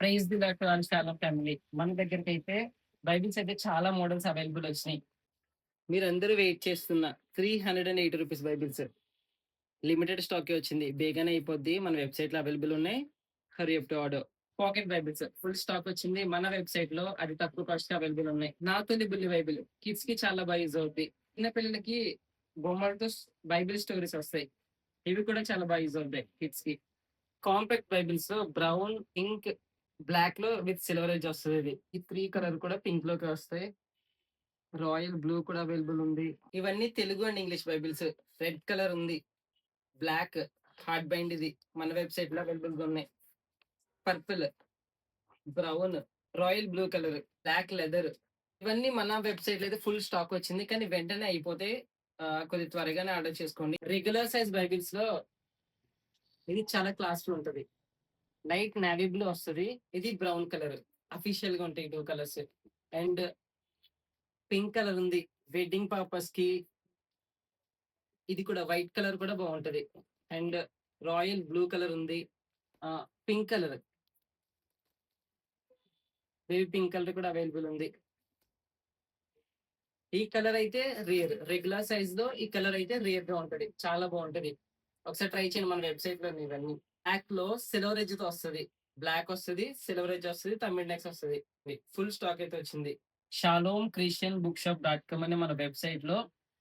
Praise the lot చాలా family. మన దగ్గరకైతే Bibles అయితే చాలా మోడల్స్ అవైలబుల్ వచ్చినాయి. మీరందరూ వెయిట్ చేస్తున్న ₹380 బైబిల్స్ లిమిటెడ్ స్టాకే వచ్చింది. బేగానే అయిపోద్ది. మన వెబ్‌సైట్‌లో అవైలబుల్ ఉన్నాయి. Hurry up to order. Pocket Bibles full stock వచ్చింది. మన వెబ్‌సైట్‌లో అది తక్కువ కాస్ట్‌కి అవైలబుల్ ఉన్నాయి. నా తొలి బుల్లి బైబిల్ కిడ్స్‌కి చాలా బాగా యూజ్ అవుద్ది. చిన్న పిల్లలకి బొమ్మలతో బైబిల్ స్టోరీస్ వస్తాయి. ఇవి కూడా చాలా బాగా యూజ్ అవుతాయి కిడ్స్‌కి. Compact bibles brown, pink, black లో విత్ సిల్వర్ ఎడ్జ్ వస్తది ఇది. ఈ 3 కలర్ కూడా పింక్ లోకి వస్తాయి. రాయల్ బ్లూ కూడా అవైలబుల్ ఉంది. ఇవన్నీ Telugu and English Bibles. Red colour ఉంది. బ్లాక్ హార్డ్ బైండ్ ఇది మన వెబ్‌సైట్ లో అవైలబుల్ గా ఉన్నాయి. Purple, brown, royal blue colour, black leather ఇవన్నీ మన వెబ్‌సైట్ లో అయితే ఫుల్ స్టాక్ వచ్చింది. కానీ వెంటనే అయిపోతే కొద్దిగా త్వరగానే ఆర్డర్ చేసుకోండి. రెగ్యులర్ సైజ్ బైబిల్స్ లో ఇది చాలా క్లాస్‌ఫుల్ ఉంటది. లైట్ నేవీ బ్లూ వస్తది. ఇది బ్రౌన్ కలర్. అఫీషియల్ గా ఉంటాయి 2 కలర్స్. అండ్ పింక్ కలర్ ఉంది. వెడ్డింగ్ పర్పస్ కి ఇది కూడా వైట్ కలర్ కూడా బాగుంటది. అండ్ రాయల్ బ్లూ కలర్ ఉంది. Pink colour, baby pink colour కూడా అవైలబుల్ ఉంది. ఈ కలర్ అయితే రేర్. రెగ్యులర్ సైజ్ లో ఈ కలర్ అయితే రేర్ గా ఉంటది. చాలా బాగుంటది. ఒకసారి ట్రై చేయండి మన వెబ్‌సైట్ లో ఇవన్నీ. బ్లాక్ లో సిల్వర్ ఎడ్జ్ తో వస్తది. బ్లాక్ వస్తది, సిల్వర్ ఎడ్జ్ వస్తది, తమిళ్ నెక్స్ వస్తది. ఫుల్ స్టాక్ అయితే వచ్చింది. Shalom Christian book shop .com అనే మన వెబ్‌సైట్ లో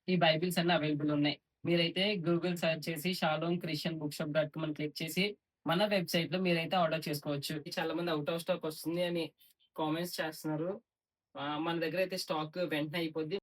ఈ బైబిల్స్ అన్ని అవైలబుల్ ఉన్నాయి. మీరైతే గూగుల్ సెర్చ్ చేసి shalom Christian book shop .com అని క్లిక్ చేసి మన వెబ్‌సైట్ లో మీరైతే ఆర్డర్ చేసుకోవచ్చు. చాలా మంది అవుట్ ఆఫ్ స్టాక్ వస్తుంది అని కామెంట్స్ చేస్తున్నారు. మన దగ్గర అయితే స్టాక్ వెంటనే అయిపోద్ది.